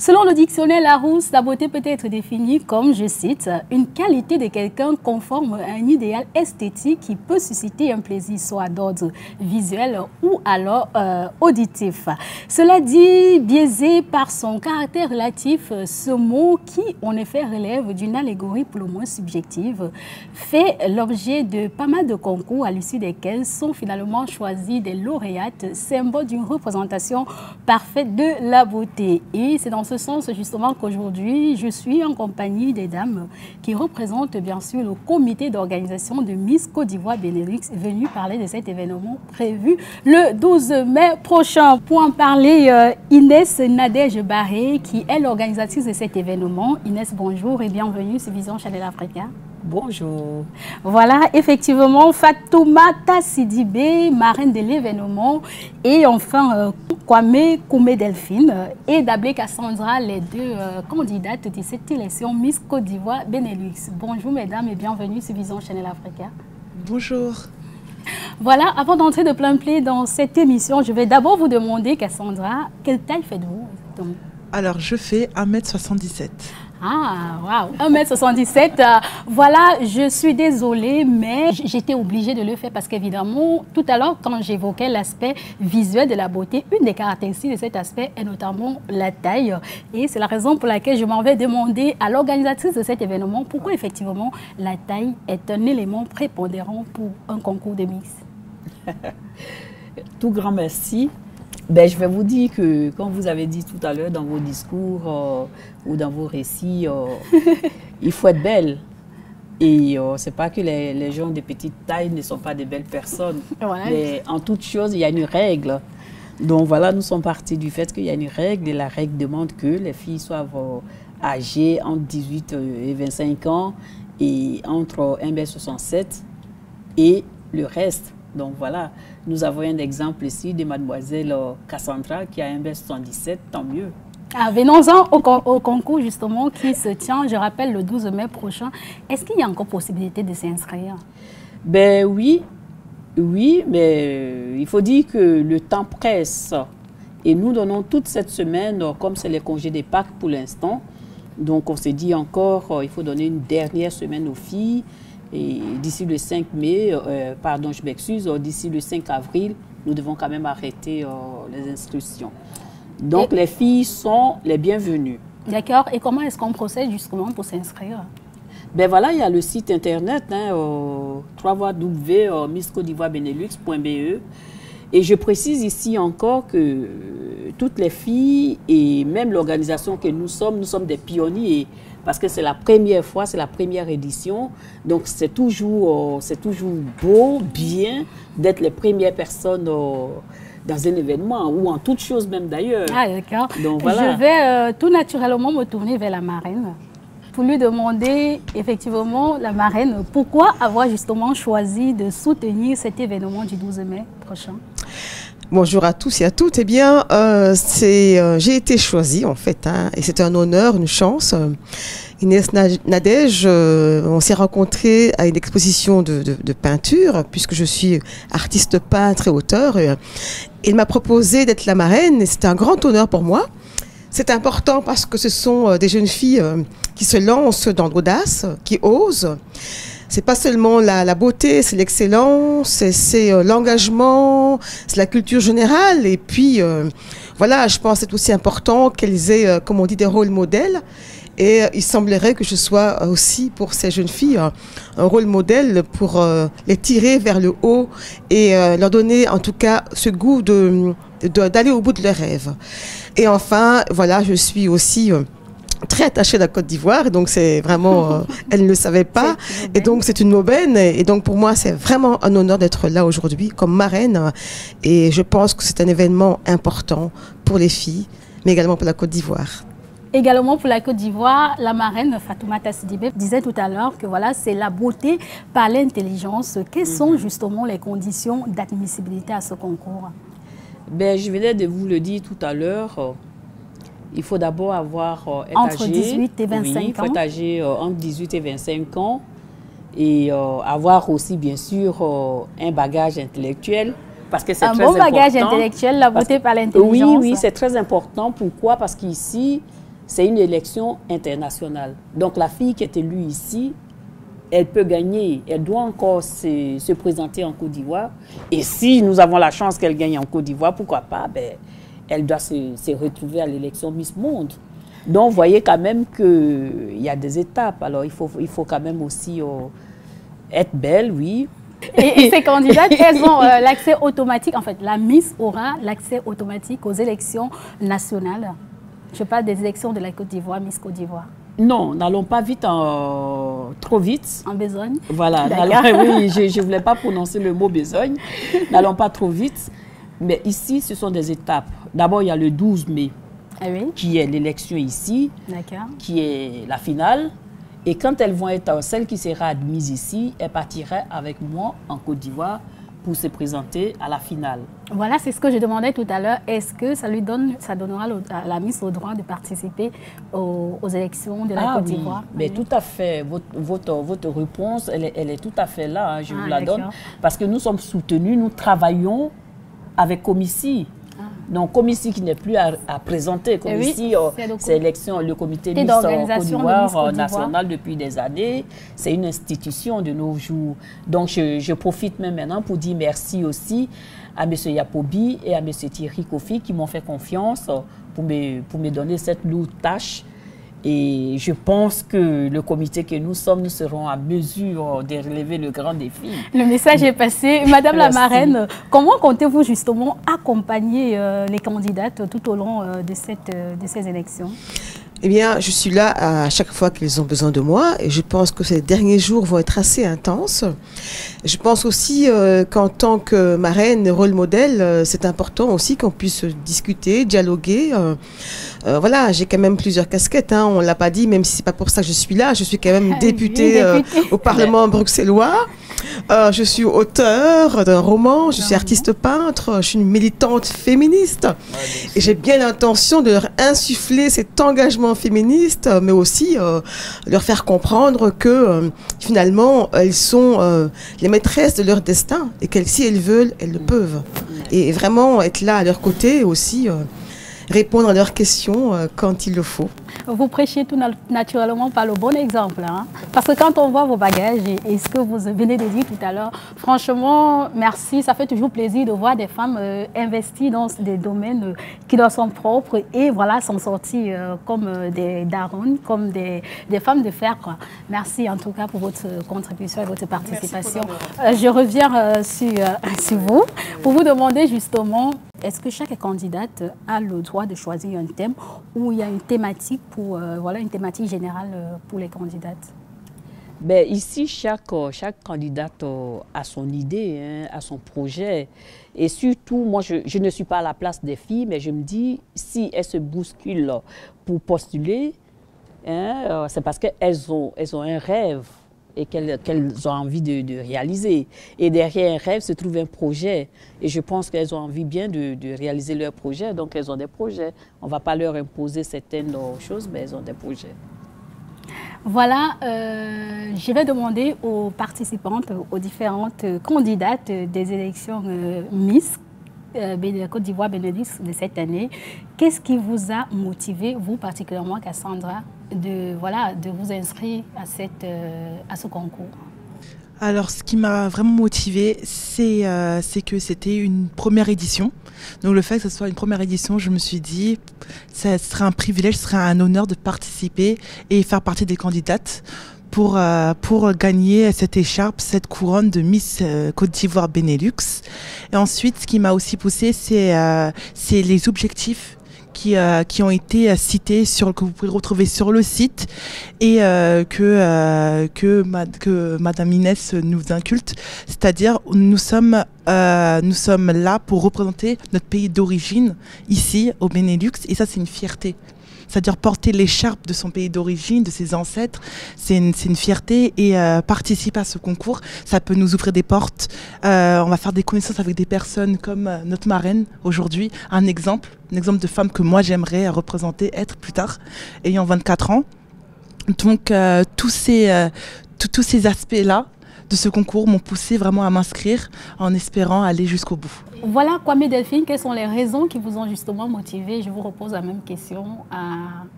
Selon le dictionnaire Larousse, la beauté peut être définie comme, je cite, une qualité de quelqu'un conforme à un idéal esthétique qui peut susciter un plaisir soit d'ordre visuel ou alors auditif. Cela dit, biaisé par son caractère relatif, ce mot qui en effet relève d'une allégorie pour le moins subjective, fait l'objet de pas mal de concours à l'issue desquels sont finalement choisis des lauréates, symbole d'une représentation parfaite de la beauté. Et c'est dans ce sens justement qu'aujourd'hui, je suis en compagnie des dames qui représentent bien sûr le comité d'organisation de Miss Côte d'Ivoire Benelux, venu parler de cet événement prévu le 12 mai prochain. Pour en parler, Inès Nadège Barré, qui est l'organisatrice de cet événement. Inès, bonjour et bienvenue sur Vision Channel Africa. Bonjour. Voilà, effectivement, Fatoumata Sidibé, marraine de l'événement, et enfin Kwame Koumé Delphine et Dablé Cassandra, les deux candidates de cette élection Miss Côte d'Ivoire Benelux. Bonjour mesdames et bienvenue sur Vision Channel Africa. Bonjour. Voilà, avant d'entrer de plein pied dans cette émission, je vais d'abord vous demander, Cassandra, quelle taille faites-vous? Alors, je fais 1m77. Ah, waouh, 1m77. Voilà, je suis désolée, mais j'étais obligée de le faire parce qu'évidemment, tout à l'heure, quand j'évoquais l'aspect visuel de la beauté, une des caractéristiques de cet aspect est notamment la taille. Et c'est la raison pour laquelle je m'en vais demander à l'organisatrice de cet événement pourquoi effectivement la taille est un élément prépondérant pour un concours de Miss. Tout grand merci. Ben, je vais vous dire que, comme vous avez dit tout à l'heure dans vos discours ou dans vos récits, il faut être belle. Et ce n'est pas que les gens de petite taille ne sont pas de belles personnes. Ouais. Mais en toute chose, il y a une règle. Donc voilà, nous sommes partis du fait qu'il y a une règle. Et la règle demande que les filles soient âgées entre 18 et 25 ans et entre 1m67 et le reste. Donc voilà, nous avons un exemple ici de mademoiselle Cassandra qui a 1m77, tant mieux. Ah, venons-en au concours justement qui se tient, je rappelle, le 12 mai prochain. Est-ce qu'il y a encore possibilité de s'inscrire? Ben oui, mais il faut dire que le temps presse. Et nous donnons toute cette semaine, comme c'est les congés des Pâques pour l'instant. Donc on s'est dit encore, il faut donner une dernière semaine aux filles. Et d'ici le 5 mai, pardon, je m'excuse, d'ici le 5 avril, nous devons quand même arrêter les inscriptions. Donc, les filles sont les bienvenues. D'accord. Et comment est-ce qu'on procède justement pour s'inscrire? Ben voilà, il y a le site internet, www.misscotedivoirebenelux.be. Et je précise ici encore que toutes les filles et même l'organisation que nous sommes des pionniers. Parce que c'est la première fois, c'est la première édition. Donc, c'est toujours beau, bien d'être les premières personnes dans un événement ou en toute chose même d'ailleurs. Ah, d'accord. Donc, voilà. Je vais tout naturellement me tourner vers la marraine pour lui demander, effectivement, la marraine, pourquoi avoir justement choisi de soutenir cet événement du 12 mai prochain? Bonjour à tous et à toutes. Eh bien, j'ai été choisie en fait, et c'est un honneur, une chance. Inès Nadège, on s'est rencontrés à une exposition de peinture, puisque je suis artiste peintre et auteur. Il m'a proposé d'être la marraine et c'était un grand honneur pour moi. C'est important parce que ce sont des jeunes filles qui se lancent dans l'audace, qui osent. C'est pas seulement la beauté, c'est l'excellence, c'est l'engagement, c'est la culture générale. Et puis, voilà, je pense que c'est aussi important qu'elles aient, comme on dit, des rôles modèles. Et il semblerait que je sois aussi, pour ces jeunes filles, un rôle modèle pour les tirer vers le haut et leur donner, en tout cas, ce goût d'aller au bout de leurs rêves. Et enfin, voilà, je suis aussi très attachée à la Côte d'Ivoire, donc c'est vraiment, elle ne le savait pas, et donc c'est une aubaine, et donc pour moi c'est vraiment un honneur d'être là aujourd'hui comme marraine, et je pense que c'est un événement important pour les filles, mais également pour la Côte d'Ivoire. Également pour la Côte d'Ivoire, la marraine Fatoumata Sidibé disait tout à l'heure que voilà, c'est la beauté par l'intelligence. Quelles sont justement les conditions d'admissibilité à ce concours? Ben, je venais de vous le dire tout à l'heure. Il faut d'abord avoir entre 18 et 25 ans. Il faut être âgé entre 18 et 25 ans et avoir aussi, bien sûr, un bagage intellectuel. Parce que c'est un bon bagage intellectuel, la beauté par l'intelligence. Oui, oui, c'est très important. Pourquoi? Parce qu'ici, c'est une élection internationale. Donc la fille qui est élue ici, elle peut gagner, elle doit encore se présenter en Côte d'Ivoire. Et si nous avons la chance qu'elle gagne en Côte d'Ivoire, pourquoi pas, ben, elle doit se retrouver à l'élection Miss Monde. Donc vous voyez quand même qu'il y a des étapes. Alors il faut quand même aussi être belle, oui. Et ces candidates, elles ont l'accès automatique, en fait, la Miss aura l'accès automatique aux élections nationales. Je parle des élections de la Côte d'Ivoire, Miss Côte d'Ivoire. Non, n'allons pas vite, trop vite. En besogne. Voilà, oui, je ne voulais pas prononcer le mot besogne. N'allons pas trop vite. Mais ici, ce sont des étapes. D'abord, il y a le 12 mai, qui est l'élection ici, qui est la finale. Et quand elles vont être, celle qui sera admise ici, elle partirait avec moi en Côte d'Ivoire pour se présenter à la finale. Voilà, c'est ce que je demandais tout à l'heure. Est-ce que ça donnera à la Miss le droit de participer aux élections de la Côte d'Ivoire? Mais tout à fait. Votre réponse, elle est tout à fait là. Hein, je vous la donne. Parce que nous sommes soutenus, nous travaillons avec Comici. Donc, Comici qui n'est plus à présenter. Comici, c'est le comité Miss Côte d'Ivoire national depuis des années. C'est une institution de nos jours. Donc, je profite même maintenant pour dire merci aussi à M. Yapobi et à M. Thierry Kofi qui m'ont fait confiance pour me donner cette lourde tâche. Et je pense que le comité que nous sommes, nous serons à mesure de relever le grand défi. Le message est passé. Madame la marraine, comment comptez-vous justement accompagner les candidates tout au long de ces élections? Eh bien, je suis là à chaque fois qu'ils ont besoin de moi et je pense que ces derniers jours vont être assez intenses. Je pense aussi qu'en tant que marraine, rôle modèle, c'est important aussi qu'on puisse discuter, dialoguer. Voilà, j'ai quand même plusieurs casquettes, hein, on ne l'a pas dit, même si ce n'est pas pour ça que je suis là. Je suis quand même députée au Parlement bruxellois. Je suis auteure d'un roman, je suis artiste peintre, je suis une militante féministe. Et j'ai bien l'intention de leur insuffler cet engagement féministe, mais aussi leur faire comprendre que finalement, elles sont les maîtresses de leur destin et qu'elles, si elles veulent, elles le peuvent. Et vraiment être là à leur côté et aussi répondre à leurs questions quand il le faut. Vous prêchez tout naturellement par le bon exemple. Hein? Parce que quand on voit vos bagages et ce que vous venez de dire tout à l'heure, franchement, merci. Ça fait toujours plaisir de voir des femmes investies dans des domaines qui leur sont propres et voilà, s'en sortir comme des daronnes, comme des femmes de fer. Quoi. Merci en tout cas pour votre contribution et votre participation. Je reviens sur vous pour vous demander justement, est-ce que chaque candidate a le droit de choisir un thème ou il y a une thématique pour voilà une thématique générale pour les candidates? Ben, ici, chaque candidate a son idée, hein, a son projet. Et surtout, moi, je ne suis pas à la place des filles, mais je me dis, si elles se bousculent pour postuler, hein, c'est parce qu'elles ont un rêve et qu'elles ont envie de réaliser. Et derrière un rêve se trouve un projet. Et je pense qu'elles ont envie bien de réaliser leur projet, donc elles ont des projets. On ne va pas leur imposer certaines choses, mais elles ont des projets. Voilà, je vais demander aux participantes, aux différentes candidates des élections Miss Côte d'Ivoire Benelux de cette année, qu'est-ce qui vous a motivé, vous particulièrement Cassandra, de vous inscrire à ce concours? Alors, ce qui m'a vraiment motivée, c'est que c'était une première édition. Donc, le fait que ce soit une première édition, je me suis dit, ce serait un privilège, ce serait un honneur de participer et faire partie des candidates pour gagner cette écharpe, cette couronne de Miss Côte d'Ivoire Benelux. Et ensuite, ce qui m'a aussi poussée, c'est les objectifs qui ont été cités, que vous pouvez retrouver sur le site et que Madame Inès nous inculte. C'est-à-dire, nous sommes là pour représenter notre pays d'origine ici au Benelux et ça, c'est une fierté. C'est-à-dire porter l'écharpe de son pays d'origine, de ses ancêtres, c'est une fierté et participer à ce concours, ça peut nous ouvrir des portes. On va faire des connaissances avec des personnes comme notre marraine aujourd'hui, un exemple de femme que moi j'aimerais représenter, être plus tard, ayant 24 ans. Donc tous ces aspects-là, de ce concours m'ont poussé vraiment à m'inscrire en espérant aller jusqu'au bout. Voilà, Kwame Delphine, quelles sont les raisons qui vous ont justement motivé? Je vous repose la même question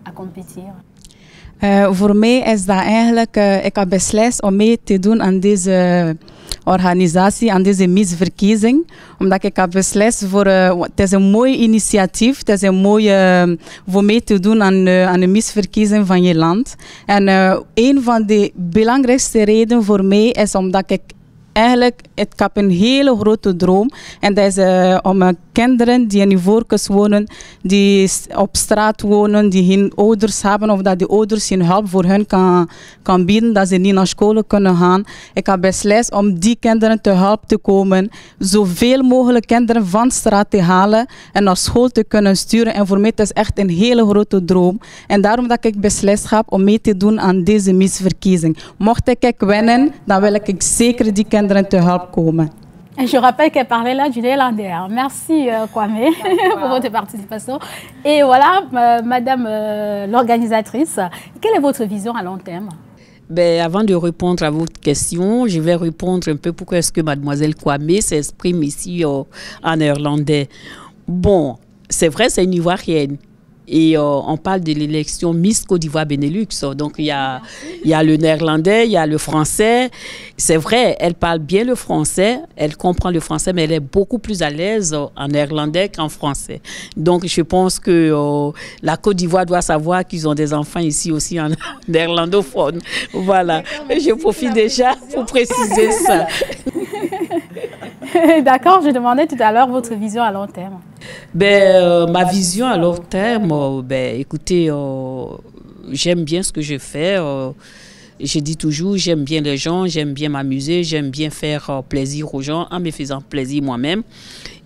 à compétir. Voor mij is dat eigenlijk, ik heb beslist om mee te doen aan deze organisatie, aan deze misverkiezing. Omdat ik heb beslist voor, het is een mooi initiatief, het is een mooie voor mee te doen aan de misverkiezing van je land. En een van de belangrijkste redenen voor mij is omdat ik eigenlijk, ik heb een hele grote droom. En dat is om kinderen die in Ivoorkust wonen, die op straat wonen, die geen ouders hebben of dat die ouders geen hulp voor hen kan bieden, dat ze niet naar school kunnen gaan. Ik heb beslist om die kinderen te hulp te komen, zoveel mogelijk kinderen van straat te halen en naar school te kunnen sturen. En voor mij is het echt een hele grote droom. En daarom dat ik beslist heb om mee te doen aan deze misverkiezing. Mocht ik winnen, dan wil ik zeker die kinderen te hulp komen. Et je rappelle qu'elle parlait là du néerlandais. Merci Kwame pour votre participation. Et voilà, Madame l'organisatrice, quelle est votre vision à long terme? Ben, avant de répondre à votre question, je vais répondre un peu pourquoi est-ce que Mademoiselle Kwame s'exprime ici en néerlandais. Bon, c'est vrai, c'est une Ivoirienne. Et on parle de l'élection Miss Côte d'Ivoire Benelux. Donc, il y a le néerlandais, il y a le français. C'est vrai, elle parle bien le français, elle comprend le français, mais elle est beaucoup plus à l'aise en néerlandais qu'en français. Donc, je pense que la Côte d'Ivoire doit savoir qu'ils ont des enfants ici aussi en néerlandophone. Voilà. Je profite déjà pour préciser ça. D'accord, je demandais tout à l'heure votre vision à long terme. Ben, ma vision à long terme, ben, écoutez, j'aime bien ce que je fais. Je dis toujours, j'aime bien les gens, j'aime bien m'amuser, j'aime bien faire plaisir aux gens en me faisant plaisir moi-même.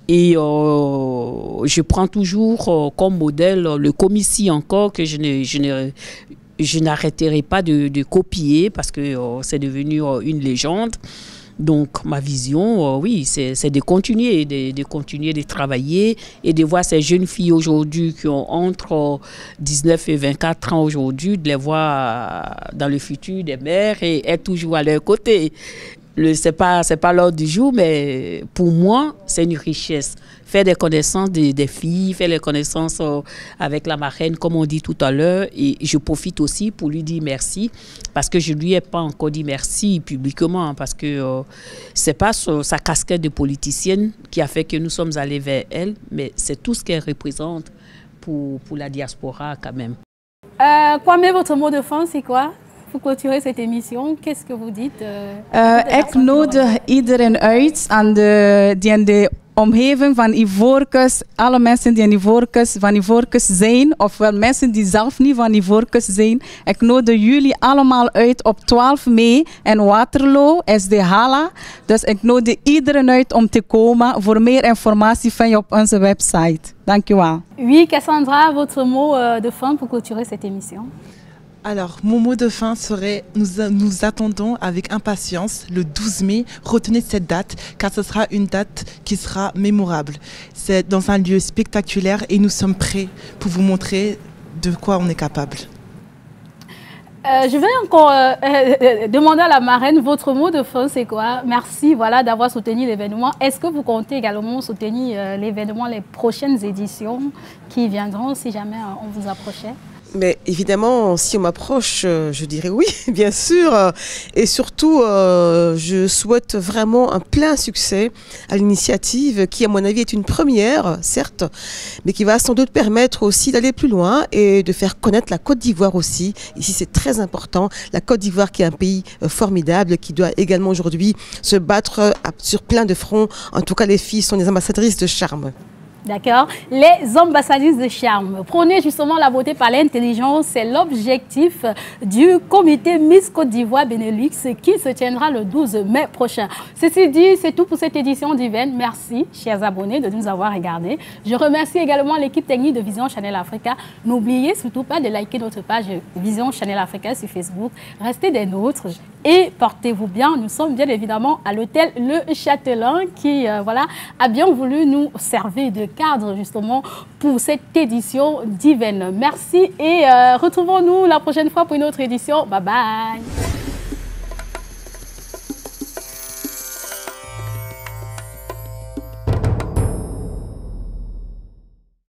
Et je prends toujours comme modèle le Comici encore, que je n'arrêterai pas de copier parce que c'est devenu une légende. Donc, ma vision, oui, c'est de continuer, de continuer de travailler et de voir ces jeunes filles aujourd'hui qui ont entre 19 et 24 ans aujourd'hui, de les voir dans le futur des mères et être toujours à leur côté. C'est pas l'ordre du jour, mais pour moi, c'est une richesse. Faire des connaissances des filles, faire les connaissances avec la marraine, comme on dit tout à l'heure. Et je profite aussi pour lui dire merci, parce que je ne lui ai pas encore dit merci publiquement, parce que ce n'est pas sa casquette de politicienne qui a fait que nous sommes allés vers elle, mais c'est tout ce qu'elle représente pour la diaspora quand même. Kwame, votre mot de fin, c'est quoi? Pour clôturer cette émission, qu'est-ce que vous dites? Ik nodig iedereen uit die in de omgeving van Ivoorkust, alle mensen die in van Ivoorkust zijn, ofwel mensen die zelf niet van Ivoorkust zijn. Ik nodig jullie allemaal uit op 12 mei in Waterloo, is de Hala. Dus ik nodig iedereen uit om te komen. Voor meer informatie vind je op onze website. Dank u wel. Oui, Cassandra, votre mot de fin pour clôturer cette émission? Alors, mon mot de fin serait, nous attendons avec impatience le 12 mai. Retenez cette date, car ce sera une date qui sera mémorable. C'est dans un lieu spectaculaire et nous sommes prêts pour vous montrer de quoi on est capable. Je vais encore demander à la marraine, votre mot de fin, c'est quoi? Merci d'avoir soutenu l'événement. Est-ce que vous comptez également soutenir l'événement, les prochaines éditions qui viendront si jamais on vous approchait? Mais évidemment, si on m'approche, je dirais oui, bien sûr. Et surtout, je souhaite vraiment un plein succès à l'initiative qui, à mon avis, est une première, certes, mais qui va sans doute permettre aussi d'aller plus loin et de faire connaître la Côte d'Ivoire aussi. Ici, c'est très important. La Côte d'Ivoire qui est un pays formidable, qui doit également aujourd'hui se battre sur plein de fronts. En tout cas, les filles sont des ambassadrices de charme. D'accord. Les ambassadrices de charme. Prôner justement la beauté par l'intelligence, c'est l'objectif du comité Miss Côte d'Ivoire Benelux qui se tiendra le 12 mai prochain. Ceci dit, c'est tout pour cette édition d'Event. Merci, chers abonnés, de nous avoir regardés. Je remercie également l'équipe technique de Vision Channel Africa. N'oubliez surtout pas de liker notre page Vision Channel Africa sur Facebook. Restez des nôtres et portez-vous bien. Nous sommes bien évidemment à l'hôtel Le Châtelain qui a bien voulu nous servir de cadre justement pour cette édition d'Event. Merci et retrouvons-nous la prochaine fois pour une autre édition. Bye bye.